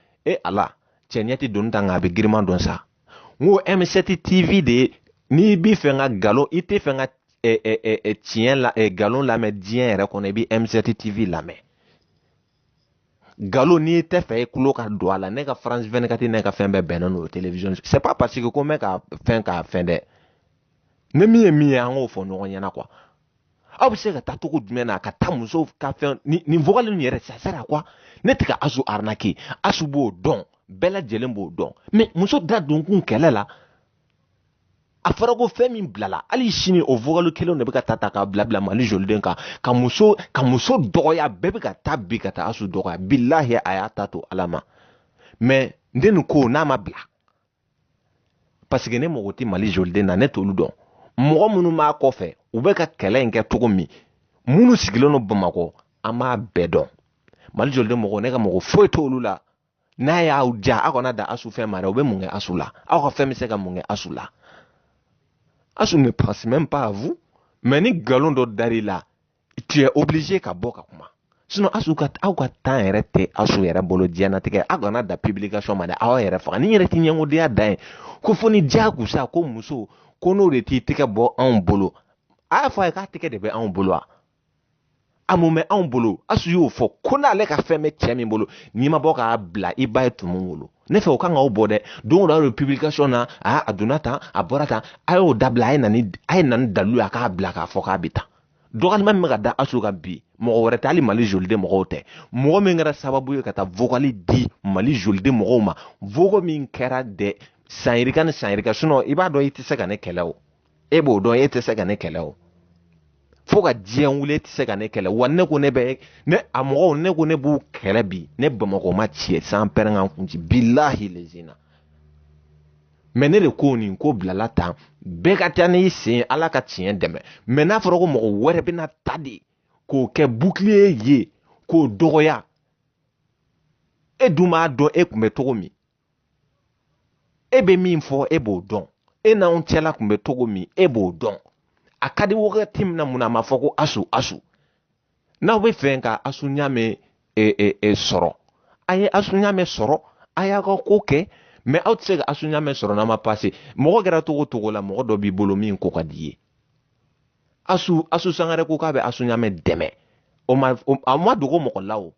ala cɛ ɲɛ tɛ donni ta nka a bɛ giriman dɔn sa n ko M7 TV de n'i b'i fɛ ka nkalon i tɛ fɛ ka tiɲɛ la nkalon lamɛn diɲɛ yɛrɛ kɔnɔ i bɛ M7 TV lamɛn nkalon n'i tɛ fɛ e tulo ka don a la ne ka France 24 ne ka fɛn bɛɛ bɛnnen don télévision c'est pas parce que ko n bɛ ka fɛn dɛ ne min ye min ye an k'o fɔ ɲɔgɔn ɲɛna quoi aw bɛ se ka taa cogo jumɛn na ka taa muso ka fɛn nin vocal nin yɛrɛ ça sert à quoi ne tɛ ka Asu arnaquer Asu b'o dɔn bɛɛ lajɛlen b'o dɔn mais muso da donkun kɛlɛ la a fɔra ko fɛn min bilala hali sini o vocal kelen de bɛ ka taa ka bila Mali joliden kan ka muso dɔgɔya bɛɛ bɛ ka taa bi ka taa Asu dɔgɔya billahi a y'a ta to Ala ma mais n tɛ nin ko n'a ma bila parce que ne mago tɛ Mali joliden na ne t'olu dɔn mɔgɔ minnu b'a kɔfɛ u bɛ ka kɛlɛ in kɛ cogo min minnu sigilen don Bamakɔ an b'a bɛɛ dɔn Mali joliden mɔgɔ ne ka mɔgɔ foyi t'olu la n'a y'aw ja aw kana da Asu fɛn ma dɛ u bɛ mun kɛ Asu la aw ka fɛn bɛ se ka mun kɛ Asu la Asu ne pense même pas à vous mais ni nkalon dɔ dar'i la tu es obligé ka bɔ ka kuma sinon Asu ka aw ka temps yɛrɛ tɛ Asu yɛrɛ bolo diɲɛnatigɛ aw kana da publication ma dɛ aw yɛrɛ faga ni yɛrɛ tɛ ɲɛngodenya dan ye ko fo ni diyagosa ko muso ko n'o de t'i tɛgɛ bɔ anw bolo a y'a fɔ a ye k'a tɛgɛ de bɛ anw bolo wa a mun bɛ anw bolo Asu y'o fɔ ko n'ale ka fɛn bɛ cɛ min bolo n'i ma bɔ k'a bila i ba ye tumu wolo ne fɛ o kan k'aw bɔ dɛ don o don a ye publication na a donna tan a bɔra tan a y'o dabila a ye na ni dalilu ye a k'a bila k'a fɔ k'a bɛ tan dɔgɔyalima min bɛ ka da Asu kan bi mɔgɔ wɛrɛ tɛ hali Mali joliden mɔgɔw tɛ mɔgɔ min kɛra sababu ye ka taa vocal di Mali joliden mɔgɔw ma vocal min kɛra dɛ san yirika ni san yirika sinon i b'a dɔn i tɛ se ka ne kɛlɛ o e b'o dɔn e tɛ se ka ne kɛlɛ o fo ka diɲɛ wuli e tɛ se ka ne kɛlɛ wa ne ko ne bɛ a mɔgɔw ne ko ne b'u kɛlɛ bi ne Bamakɔ ma ci san pɛrɛn kun ci billahi lezina mais ne de ko nin ko bilala tan bɛɛ ka taa n'i sen Ala ka tiɲɛ dɛmɛ mais n'a fɔra ko mɔgɔ wɛrɛ bɛna ta de k'o kɛ bouclier ye k'o dɔgɔya e dun b'a dɔn e tun bɛ cogo min e bɛ min fɔ e b'o dɔn e n'anw cɛla tun bɛ cogo min e b'o dɔn a ka di wagati min na mun na a ma fɔ ko Asu n'aw bɛ fɛ ka Asu Ɲame sɔrɔ a ye Asu Ɲame sɔrɔ a y'a ka ko kɛ mais aw tɛ se ka Asu Ɲame sɔrɔ n'a ma passe mɔgɔ kɛra cogo o cogo la mɔgɔ dɔ b'i bolo min ko ka di ye Asu Sangare ko k'a bɛ Asu Ɲame dɛmɛ a ma dogo mɔgɔ la o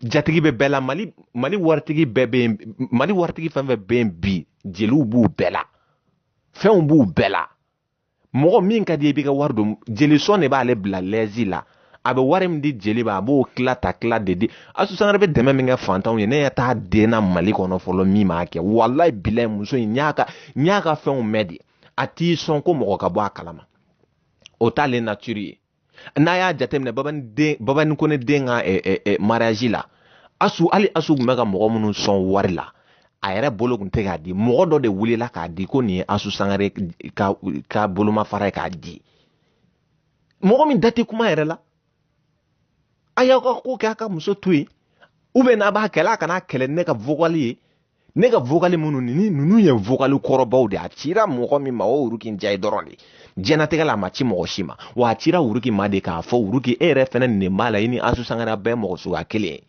jatigi bɛ bɛɛ la Mali waritigi bɛɛ bɛ yen Mali waritigi fɛn fɛn bɛ yen bi jeliw b'u bɛɛ la fɛnw b'u bɛɛ la mɔgɔ min ka di i b'i ka wari don jelisɔn de b'ale bila lɛzi la a bɛ wari min di jeli ba a b'o tila de di Asu Sangare bɛ dɛmɛ min kɛ fantanw ye ne yɛ taa den na Mali kɔnɔ fɔlɔ min m'a kɛ wallahi bilahi muso in n y'a ka fɛnw mɛn de a t'i sɔn ko mɔgɔ ka bɔ a kalama o t'ale nature ye n'a y'a jateminɛ Babani Kone den ka mariage la hali Asu tun bɛ ka mɔgɔ minnu sɔn wari la a yɛrɛ bolo tun tɛ k'a di mɔgɔ dɔ de wulila k'a di ko nin ye Asu Sangare ka bolomafara ye k'a di mɔgɔ min da tɛ kuma yɛrɛ la a y'aw ka ko kɛ a ka muso to yen ou bien n'a b'a kɛlɛ a kana kɛlɛ ne ka vocal ye ne ka vocal minnu ni ninnu ye vocal kɔrɔbaw de a cira mɔgɔ min ma o Uruki Njayi dɔrɔn de diɲɛnatigɛ la a ma ci mɔgɔ si ma wa a cira Uruki ma de k'a fɔ Uruki e yɛrɛ fɛnɛ nin b'a la i ni Asu Sangare bɛɛ mɔgɔ suguya kelen ye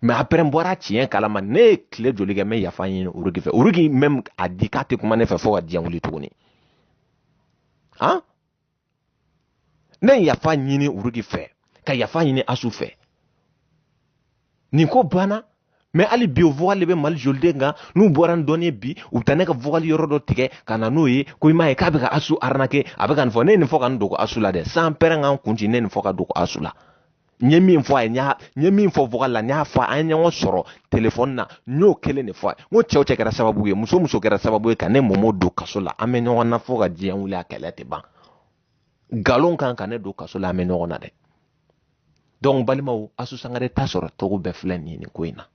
mais après n bɔra tiɲɛ kalama ne ye tile joli kɛ n bɛ yafa ɲini Uruki fɛ Uruki même a di k'a tɛ kuma ne fɛ fo ka diɲɛ wuli tuguni han ne ye yafa ɲini Uruki fɛ ka yafa ɲini Asu fɛ nin ko banna mais hali bi o vocal de bɛ Mali joliden kan n'u bɔra n dɔnni bi u bɛ taa ne ka vocal yɔrɔ dɔ tigɛ ka na n'o ye ko i m'a ye k'a bɛ ka Asu arnaquer a bɛ ka nin fɔ ne ye nin fɔ ka nin dogo Asu la dɛ sans pɛrɛn kan kun ci ne ye nin fɔ ka dogo Asu la n ye min fɔ a ye n ye min fɔ vocal la n y'a fɔ an ye ɲɔgɔn sɔrɔ téléphone na n y'o kelen de fɔ a ye n ko cɛ o cɛ kɛra sababu ye muso muso kɛra sababu ye ka ne mɔmɔ don kaso la an bɛ ɲɔgɔn na fo ka diɲɛ wuli a kɛlɛ tɛ ban nkalon kan ka ne don kaso la an bɛ ɲɔgɔn na dɛ donc balimaw Asu Sangare ta sɔrɔ togo bɛɛ filɛ nin ye nin ko in na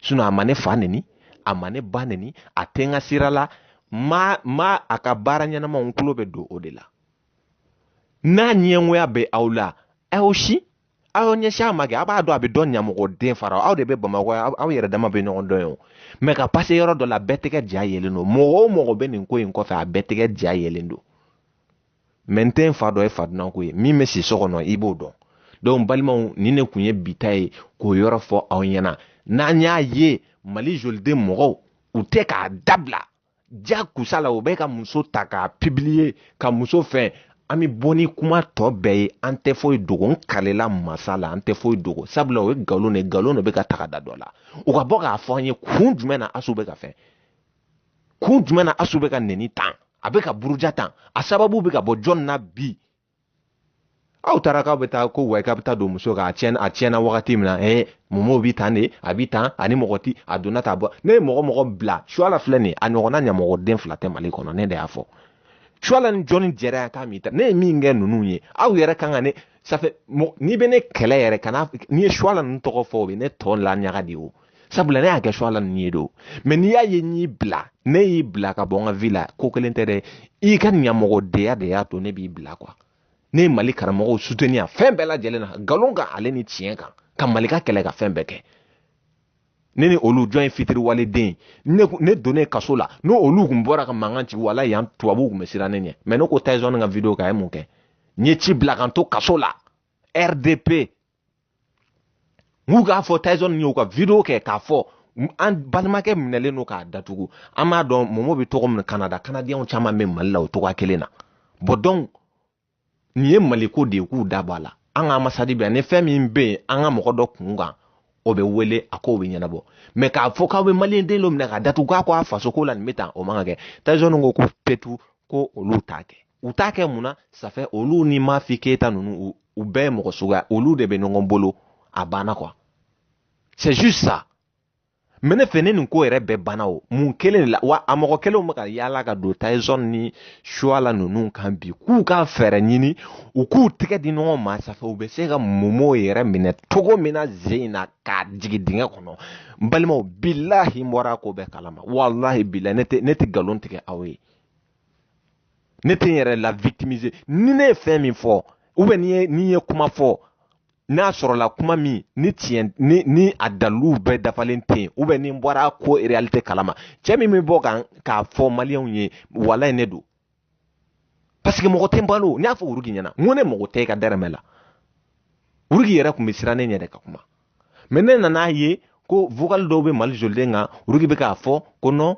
sinon a ma ne fa neni a ma ne ba neni a tɛ n ka sira la ma a ka baara ɲɛnama n tulo bɛ don o de la n'a ɲɛngoya bɛ aw la aw si aw ɲɛsin a ma kɛ a b'a dɔn a bɛ dɔ ɲamɔgɔ den fara aw de bɛ Bamakɔ aw yɛrɛ dama bɛ ɲɔgɔn dɔn ye mais ka passe yɔrɔ dɔ la bɛɛ tɛgɛ ja yelen don mɔgɔ o mɔgɔ bɛ nin ko in kɔfɛ a bɛɛ tɛgɛ ja yelen don mais n tɛ n fa dɔ ye fadunanko ye min bɛ si so kɔnɔ i b'o dɔn donc balimaw nin ne kun ye bita ye k'o yɔrɔ fɔ aw ɲɛna n'an y'a ye Mali joliden mɔgɔw u tɛ k'a dabila jakusa la u bɛ ka muso ta k'a publier ka muso fɛn an bɛ bɔ ni kuma tɔ bɛɛ ye an tɛ foyi dogo n kalela masa la an tɛ foyi dogo sabula o ye nkalon de bɛ ka taga da dɔ la u ka bɔ k'a fɔ an ye kun jumɛn na Asu bɛ ka fɛn kun jumɛn na Asu bɛ ka neni tan a bɛ ka buruja tan a sababu bɛ ka bɔ jɔn na bi aw taara k'aw bɛ taa ko wa k'a bɛ taa don muso kan a tiɲɛna wagati min na mɔmɔw bi tan de a bi tan ani mɔgɔ ti a donna ta bɔ ne ye mɔgɔ bila Suala filɛ nin a ɲɔgɔnna ɲamɔgɔden fila tɛ Mali kɔnɔ ne de y'a fɔ Suala ni jɔnni jɛra yan k'a min ta ne ye min kɛ ninnu ye aw yɛrɛ kan ka ne ça fait n'i bɛ ne kɛlɛ yɛrɛ kana n'i ye Suala ninnu tɔgɔ fɔ o bɛ ne tɔ la ɲaga de o sabula ne y'a kɛ Suala ninnu ye de o mais n'i y'a ye n y'i bila ne y'i bila ka bɔ n ka vie la ko kelen tɛ dɛ i ka ɲamɔgɔdenya de y'a to ne b'i bila quoi ne ye Mali karamɔgɔw soutenir fɛn bɛɛ lajɛlen na nkalon kan ale ni tiɲɛ kan ka Mali ka kɛlɛ ka fɛn bɛɛ kɛ ne ni olu jɔn ye fitiriwaleden ne donnen kaso la n'o olu kun bɔra ka mankan ci wala yan tubabuw kun bɛ siran ne ɲɛ mais ne ko Tyson ka vidéo kan a ye mun kɛ n ye ci bila kan to kaso la RDP n k'u k'a fɔ Tyson y'u ka vidéo kɛ k'a fɔ an balimakɛ minɛlen don k'a datugu an b'a dɔn mɔmɔ bɛ tɔgɔ min Canada Canadiens caman bɛ Mali la o tɔgɔ kelen na bon donc nin ye Mali ko de ye k'u da b'a la an ka ambassade bɛ yan ni fɛn min bɛ yen an ka mɔgɔ dɔ kun kan o bɛ wele a ko bɛ ɲɛnabɔ mais k'a fɔ k'aw bɛ Malien den dɔ minɛ ka datugu k'a ko a faso ko la nin bɛ tan o man ka kɛ Tyson ko ko petu ko olu t'a kɛ u t'a kɛ mun na ça fait olu ni Mafi Keita ninnu u bɛɛ ye mɔgɔ suguya olu de bɛ ɲɔgɔn bolo a banna quoi c'est juste ça mais ne fɛ ne nin ko yɛrɛ bɛɛ banna o mun kelen de la wa a mɔgɔ kelenw bɛ ka yaala ka don Tyson ni Suala ninnu kan bi k'u ka fɛɛrɛ ɲini u k'u tɛgɛ di ɲɔgɔn ma ça fait u bɛ se ka mɔmɔw yɛrɛ minɛ cogo min na zen in na k'a jigin dingɛ kɔnɔ n balimaw bilahi n bɔra ko bɛɛ kalama walahi bilahi ne tɛ nkalon tigɛ aw ye ne tɛ n yɛrɛ la victimiser ni ne ye fɛn min fɔ ou bien n'i ye kuma fɔ n'a sɔrɔla kuma min ni a dalilu bɛɛ dafalen tɛ yen ou bien ni n bɔra ko réalité kalama cɛ min bɛ bɔ k'a fɔ maliyɛnw ye walayi ne don parce que mɔgɔ tɛ n balo n y'a fɔ Uruki ɲɛna n ko ne mɔgɔ tɛ e ka dɛrɛmɛ la Uruki yɛrɛ tun bɛ siran ne ɲɛ de ka kuma mais ne nan'a ye ko vocal dɔw bɛ Mali joliden kan Uruki bɛ k'a fɔ ko non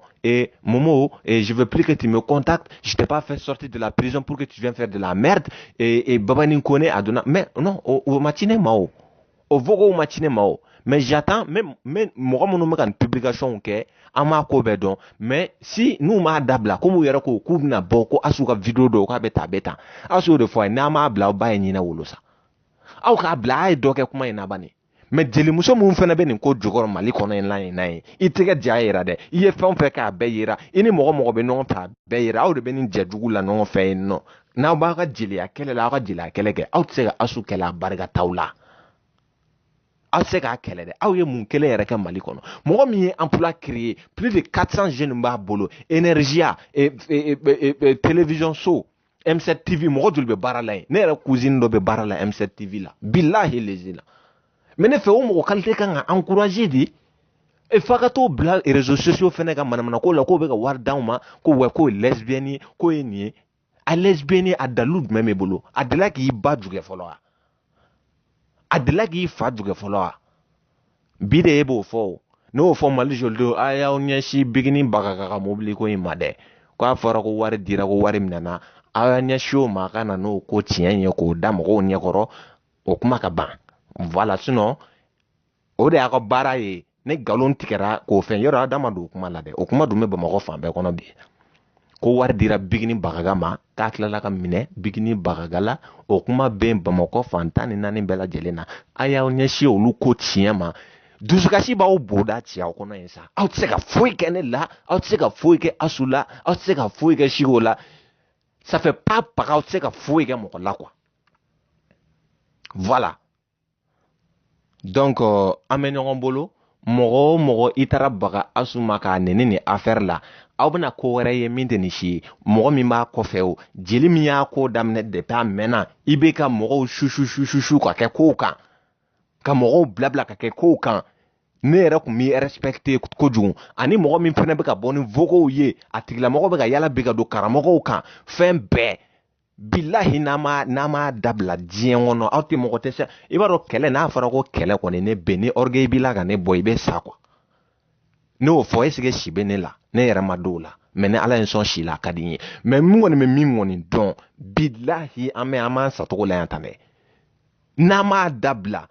Momo je veux plus que tu me contactes je t'ai pas fait sortir de la prison pour que tu viennes faire de la merde Babani Kone a donné mais non o ma ci ne ma o vocal ma ci ne ma o mais j'attends même mɔgɔ minnu bɛ ka nin publication kɛ an m'a ko bɛɛ dɔn mais si n'u m'a dabila komi u yɛrɛ ko k'u bɛna bɔ ko Asu ka vidéo dɔw k'a bɛ tan a bɛ tan Asu y'o de fɔ a ye n'an m'a bila aw ba ye ɲinɛ wolo sa aw k'a bila a ye dɔ kɛ kuma in na bani mais jelimuso mun fana bɛ nin ko jukɔrɔ Mali kɔnɔ in la yen n'a ye i tɛgɛ ja yira dɛ i ye fɛn o fɛn k'a bɛɛ yira i ni mɔgɔ bɛ ɲɔgɔn fɛ a bɛɛ yira aw de bɛ nin jɛ jugu la ɲɔgɔn fɛ yen nɔ n'aw b'a ka jeliya kɛlɛ la aw ka jeliya kɛlɛ kɛ aw tɛ se ka Asu kɛlɛ a barika t'aw la aw tɛ se k'a kɛlɛ dɛ aw ye mun kelen yɛrɛ kɛ Mali kɔnɔ mɔgɔ min ye emploi créé plus de 400 jeunes b'a bolo Energia télévision so M7 TV mɔgɔ joli bɛ baara la yen ne yɛrɛ cousine dɔ bɛ baara la M7 TV la bilahi lezina mais ne fɛ o mɔgɔ qualité kan ka encourager de e fa ka t'o bila réseaux sociaux fɛnɛ ka manamana ko la k'o bɛ ka wari d'anw ma ko wa k'o ye lesbienne ye k'o ye nin ye a lesbienne a dalu jumɛn bɛ bolo a delila k'i ba jugɛ fɔlɔ wa a delila k'i fa jugɛ fɔlɔ wa bi de e b'o fɔ o n'o fɔ Mali jolidenw a y'aw ɲɛsin Bigini Bagaga ka mobili ko in ma dɛ k'a fɔra ko wari dira ko wari minɛna aw y'a ɲɛsin o ma a ka na n'o ko tiɲɛ ye k'o da mɔgɔw ɲɛkɔrɔ o kuma ka ban voilà sinon o de y'a ka baara ye ne nkalon tigɛra k'o fɛn yɔrɔ a da ma don o kuma la dɛ o kuma dun bɛ Bamakɔ fan bɛɛ kɔnɔ bi ko wari dira Bigini Bagaga ma k'a tilala ka minɛ Bigini Bagaga la o kuma bɛ Bamakɔ fan 14 bɛɛ lajɛlen na a y'aw ɲɛsin olu ko tiɲɛ ma dusukasi b'aw boda ci aw kɔnɔ yen sa aw tɛ se ka foyi kɛ ne la aw tɛ se ka foyi kɛ Asu la aw tɛ se ka foyi kɛ Siko la ça fait pas baga aw tɛ se ka foyi kɛ mɔgɔ la quoi voilà donc an bɛ ɲɔgɔn bolo mɔgɔ o mɔgɔ i taara baga Asu ma k'a nɛni nin affaire la aw bɛna ko wɛrɛ ye min tɛ nin si ye mɔgɔ min b'a kɔfɛ o jeli min y'a ko daminɛ depuis a mɛnna i bɛ ka mɔgɔw susu ka kɛ kow kan ka mɔgɔw bila ka kɛ kow kan ne yɛrɛ kun b'i respecté kojugu ani mɔgɔ min fɛnɛ bɛ ka bɔ ni vogow ye a tigilamɔgɔ bɛ ka yala bi ka don karamɔgɔw kan fɛn bɛɛ bilahi n'a ma dabila diɲɛ kɔnɔ aw tɛ mɔgɔ tɛ se i b'a dɔn kɛlɛ n'a fɔra ko kɛlɛ kɔni ne bɛ ni orgueil b'i la ka ne bɔ i bɛ sa quoi ne y'o fɔ est-ce que si bɛ ne la ne yɛrɛ ma don o la mais ni ala ye sɔn si la a ka di n ye mais min kɔni bɛ min kɔni dɔn bilahi an b'an satogo la yan tan dɛ n'a m'a dabila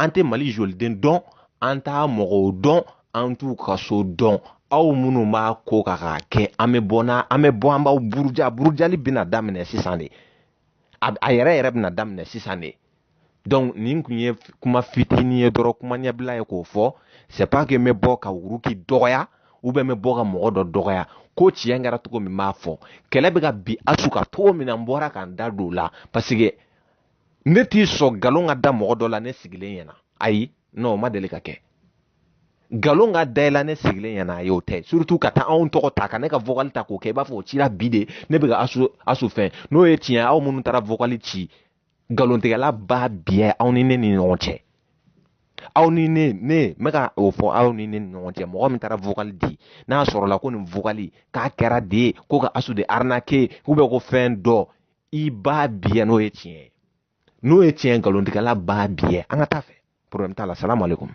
an tɛ Mali joliden dɔn an t'a mɔgɔw dɔn an t'u ka so dɔn aw minnu b'a ko k'a kɛ an bɛ bɔ an b'aw burujali bɛna daminɛ sisan de a yɛrɛ bɛna daminɛ sisan de donc nin kun ye kuma fitinin ye dɔrɔn kuma ɲɛbila ye k'o fɔ c'est pas que n bɛ bɔ ka wuruki dɔgɔya ou bien n bɛ bɔ ka mɔgɔ dɔ dɔgɔya ko tiɲɛ kɛra cogo min b'a fɔ kɛlɛ bɛ ka bi Asu ka cogo min na n bɔra ka n da don o la parce que ne t'i sɔn nkalon ka da mɔgɔ dɔ la ne sigilen ɲɛna ayi non o ma deli ka kɛ nkalon ka da i la ne sigilen ɲɛna ayi o tɛ surtout ka taa anw tɔgɔ ta ka ne ka vocal ta k'o kɛ i b'a fɔ o cira bi de ne bɛ ka Asu fɛn n'o ye tiɲɛ aw minnu taara vocal ci nkalontigɛla b'a biɛ aw ni ne ni ɲɔgɔn cɛ aw ni ne n bɛ ka o fɔ aw ni ne ni ɲɔgɔn cɛ mɔgɔ min taara vocal di n'a sɔrɔla ko nin vocal k'a kɛra de ye ko ka Asu de arnaquer ou bien ko fɛn dɔ i b'a biɛ n'o ye tiɲɛ ye n'o ye tiɲɛ nkalontigɛla b'a biɛ an ka taa fɛ problème t'a la salamu aleykum